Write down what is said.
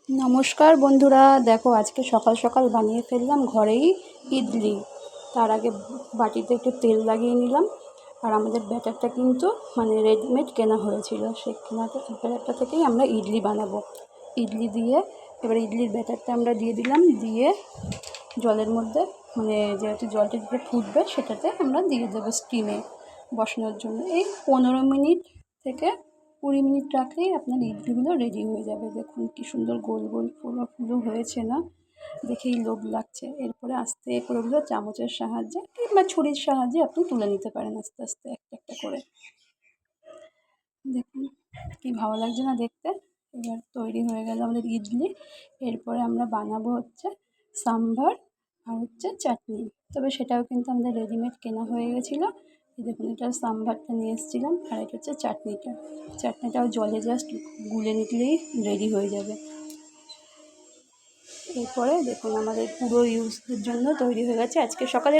নমস্কার বন্ধুরা, দেখো আজকে সকাল সকাল বানিয়ে ফেললাম ঘরেই ইডলি। তার আগে বাটিতে একটু তেল লাগিয়ে নিলাম। আর আমাদের ব্যাটারটা কিন্তু রেডিমেড কেনা হয়েছিল, সেই ব্যাটারটা থেকেই আমরা ইডলি বানাবো। ইডলি দিয়ে এবার ইডলির ব্যাটারটা আমরা দিয়ে দিলাম, দিয়ে জলের মধ্যে যেহেতু জলটা দিতে ফুটবে সেটাতে আমরা দিয়ে দেবো স্টিমে বসানোর জন্য। এই 15 মিনিট থেকে 20 মিনিট রাখলেই আপনার ইডলিগুলো রেডি হয়ে যাবে। দেখুন কি সুন্দর গোল গোল ফুলো ফুলো হয়েছে না, দেখেই লোভ লাগছে। এরপরে আস্তে করে ওগুলো চামচের সাহায্যে কিংবা ছুরির সাহায্যে আপনি তুলে নিতে পারেন আস্তে আস্তে একটা একটা করে। দেখুন কি ভালো লাগছে না দেখতে। এবার তৈরি হয়ে গেল আমাদের ইডলি। এরপরে আমরা বানাবো হচ্ছে সাম্বার আর হচ্ছে চাটনি। তবে সেটাও কিন্তু আমাদের রেডিমেড কেনা হয়ে গেছিলো। দেখুন এটা সাম্বারটা নিয়ে এসেছিলাম, আর এটা হচ্ছে চাটনিটাও জলে জাস্ট গুলে নিলেই রেডি হয়ে যাবে। এরপরে দেখুন আমাদের পুরো ইউজের জন্য তৈরি হয়ে গেছে আজকে সকালে।